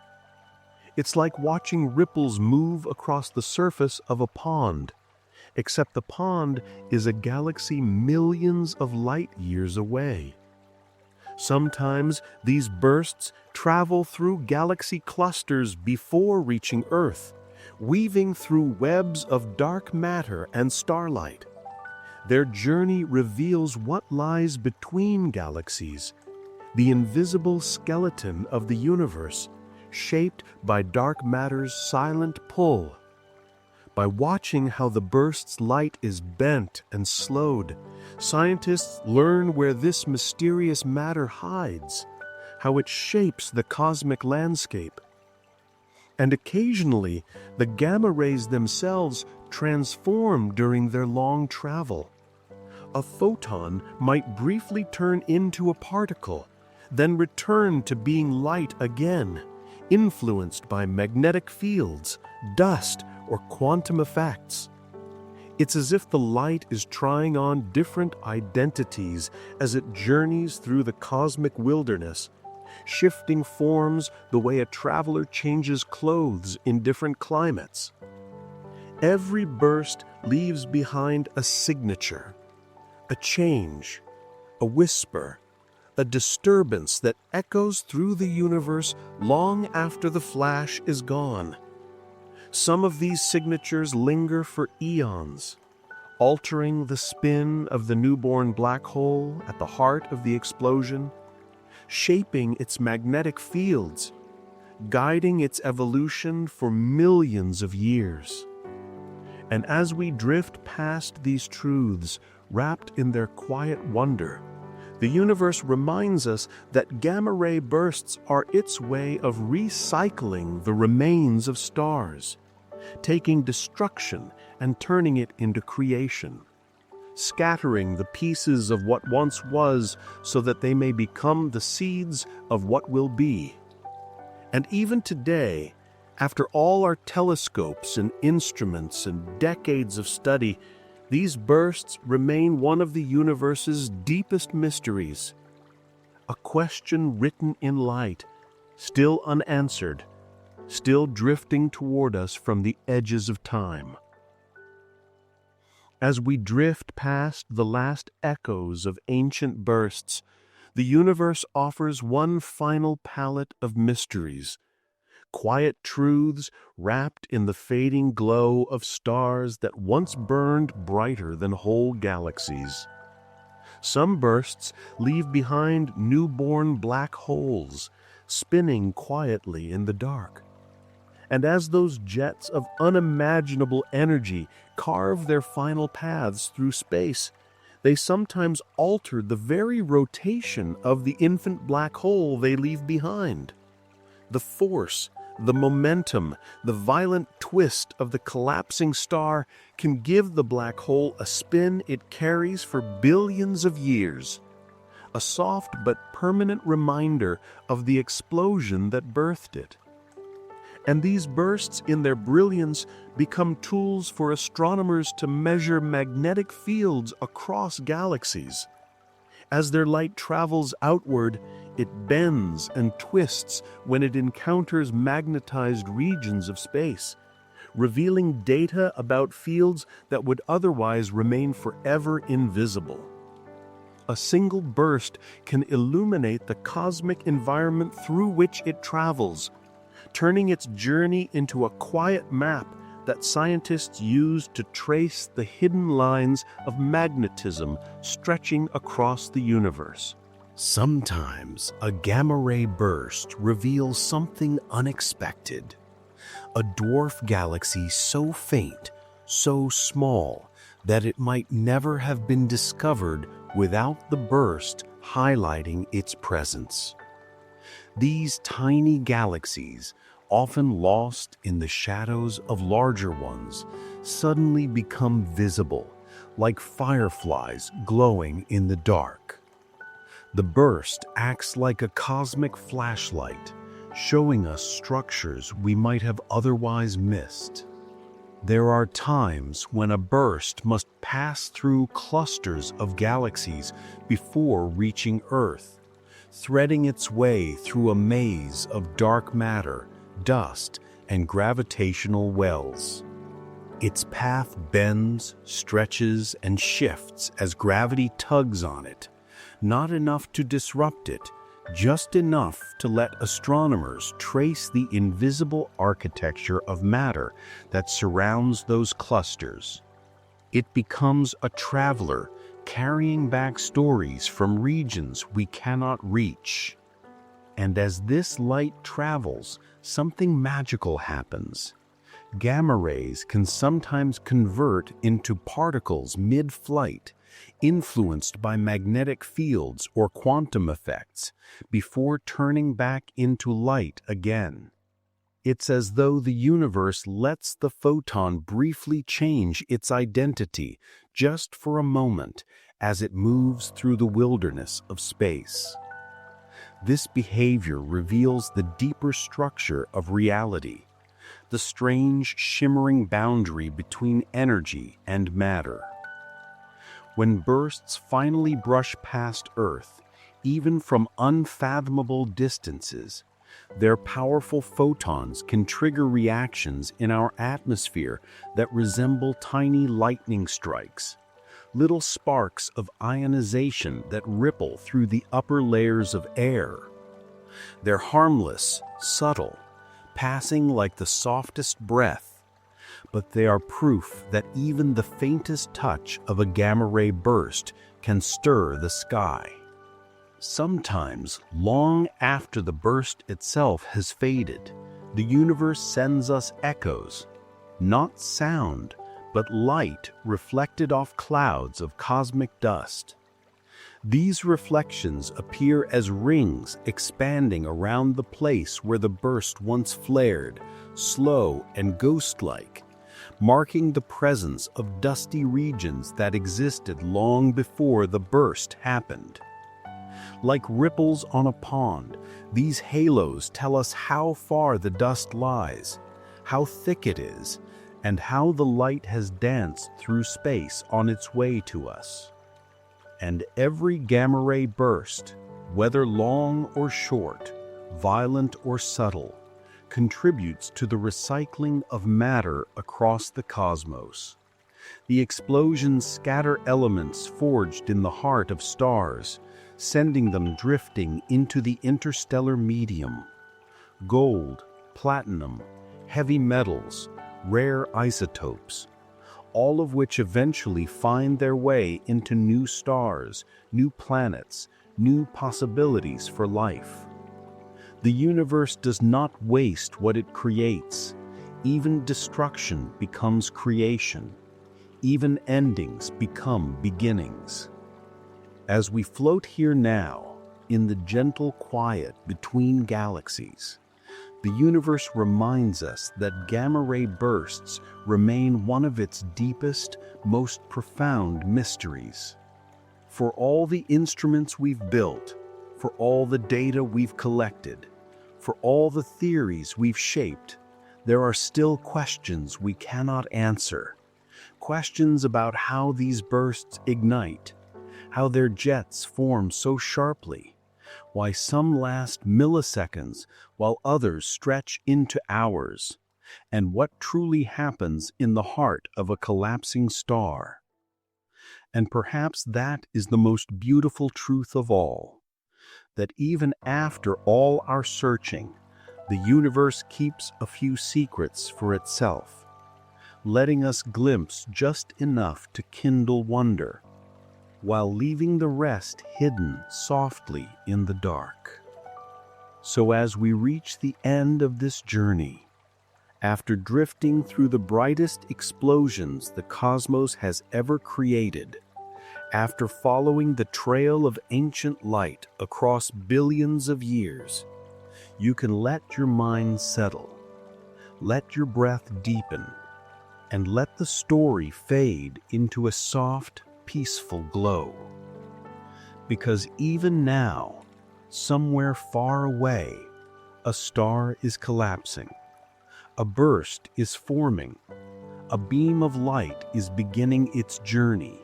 It's like watching ripples move across the surface of a pond, except the pond is a galaxy millions of light years away. Sometimes these bursts travel through galaxy clusters before reaching Earth, weaving through webs of dark matter and starlight. Their journey reveals what lies between galaxies, the invisible skeleton of the universe, shaped by dark matter's silent pull. By watching how the burst's light is bent and slowed, scientists learn where this mysterious matter hides, how it shapes the cosmic landscape. And occasionally, the gamma rays themselves transform during their long travel. A photon might briefly turn into a particle, then return to being light again, influenced by magnetic fields, dust, or quantum effects. It's as if the light is trying on different identities as it journeys through the cosmic wilderness, shifting forms the way a traveler changes clothes in different climates. Every burst leaves behind a signature, A change, a whisper, a disturbance that echoes through the universe long after the flash is gone. Some of these signatures linger for eons, altering the spin of the newborn black hole at the heart of the explosion, shaping its magnetic fields, guiding its evolution for millions of years. And as we drift past these truths, wrapped in their quiet wonder, the universe reminds us that gamma-ray bursts are its way of recycling the remains of stars, taking destruction and turning it into creation, scattering the pieces of what once was so that they may become the seeds of what will be. And even today, after all our telescopes and instruments and decades of study, these bursts remain one of the universe's deepest mysteries. A question written in light, still unanswered, still drifting toward us from the edges of time. As we drift past the last echoes of ancient bursts, the universe offers one final palette of mysteries, quiet truths wrapped in the fading glow of stars that once burned brighter than whole galaxies. Some bursts leave behind newborn black holes, spinning quietly in the dark. And as those jets of unimaginable energy carve their final paths through space, they sometimes alter the very rotation of the infant black hole they leave behind. The force, the momentum, the violent twist of the collapsing star can give the black hole a spin it carries for billions of years, a soft but permanent reminder of the explosion that birthed it. And these bursts in their brilliance become tools for astronomers to measure magnetic fields across galaxies. As their light travels outward, it bends and twists when it encounters magnetized regions of space, revealing data about fields that would otherwise remain forever invisible. A single burst can illuminate the cosmic environment through which it travels, turning its journey into a quiet map that scientists use to trace the hidden lines of magnetism stretching across the universe. Sometimes a gamma-ray burst reveals something unexpected. A dwarf galaxy so faint, so small, that it might never have been discovered without the burst highlighting its presence. These tiny galaxies, often lost in the shadows of larger ones, suddenly become visible, like fireflies glowing in the dark. The burst acts like a cosmic flashlight, showing us structures we might have otherwise missed. There are times when a burst must pass through clusters of galaxies before reaching Earth, threading its way through a maze of dark matter, dust, and gravitational wells. Its path bends, stretches, and shifts as gravity tugs on it, not enough to disrupt it, just enough to let astronomers trace the invisible architecture of matter that surrounds those clusters. It becomes a traveler, carrying back stories from regions we cannot reach. And as this light travels, something magical happens. Gamma rays can sometimes convert into particles mid-flight, influenced by magnetic fields or quantum effects, before turning back into light again. It's as though the universe lets the photon briefly change its identity just for a moment as it moves through the wilderness of space. This behavior reveals the deeper structure of reality, the strange shimmering boundary between energy and matter. When bursts finally brush past Earth, even from unfathomable distances, their powerful photons can trigger reactions in our atmosphere that resemble tiny lightning strikes, little sparks of ionization that ripple through the upper layers of air. They're harmless, subtle, passing like the softest breath, but they are proof that even the faintest touch of a gamma-ray burst can stir the sky. Sometimes, long after the burst itself has faded, the universe sends us echoes, not sound, but light reflected off clouds of cosmic dust. These reflections appear as rings expanding around the place where the burst once flared, slow and ghost-like, marking the presence of dusty regions that existed long before the burst happened. Like ripples on a pond, these halos tell us how far the dust lies, how thick it is, and how the light has danced through space on its way to us. And every gamma-ray burst, whether long or short, violent or subtle, contributes to the recycling of matter across the cosmos. The explosions scatter elements forged in the heart of stars, sending them drifting into the interstellar medium. Gold, platinum, heavy metals, rare isotopes, all of which eventually find their way into new stars, new planets, new possibilities for life. The universe does not waste what it creates. Even destruction becomes creation. Even endings become beginnings. As we float here now, in the gentle quiet between galaxies, the universe reminds us that gamma-ray bursts remain one of its deepest, most profound mysteries. For all the instruments we've built, for all the data we've collected, for all the theories we've shaped, there are still questions we cannot answer. Questions about how these bursts ignite, how their jets form so sharply, why some last milliseconds while others stretch into hours, and what truly happens in the heart of a collapsing star. And perhaps that is the most beautiful truth of all, that even after all our searching, the universe keeps a few secrets for itself, letting us glimpse just enough to kindle wonder, while leaving the rest hidden softly in the dark. So as we reach the end of this journey, after drifting through the brightest explosions the cosmos has ever created, after following the trail of ancient light across billions of years, you can let your mind settle, let your breath deepen, and let the story fade into a soft, peaceful glow. Because even now, somewhere far away, a star is collapsing, a burst is forming, a beam of light is beginning its journey,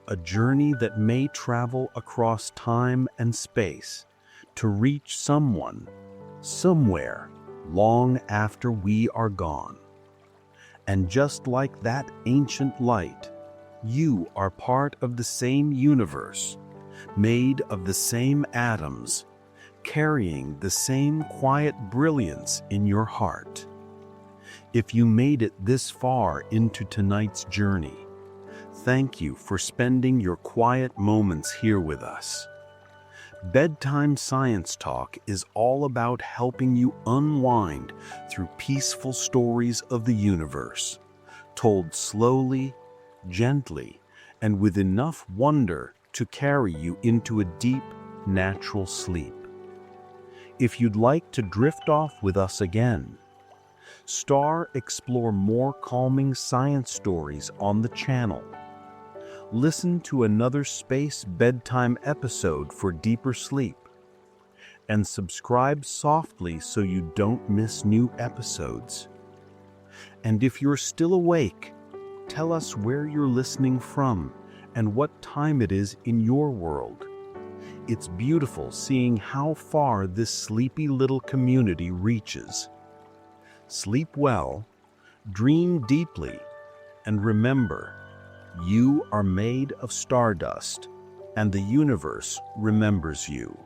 a journey that may travel across time and space to reach someone, somewhere, long after we are gone. And just like that ancient light, you are part of the same universe, made of the same atoms, carrying the same quiet brilliance in your heart. If you made it this far into tonight's journey, thank you for spending your quiet moments here with us. Bedtime Science Talk is all about helping you unwind through peaceful stories of the universe, told slowly, gently, and with enough wonder to carry you into a deep, natural sleep. If you'd like to drift off with us again, explore more calming science stories on the channel. Listen to another Space Bedtime episode for deeper sleep, and subscribe softly so you don't miss new episodes. And if you're still awake, tell us where you're listening from and what time it is in your world. It's beautiful seeing how far this sleepy little community reaches. Sleep well, dream deeply, and remember, You are made of stardust, and the universe remembers you.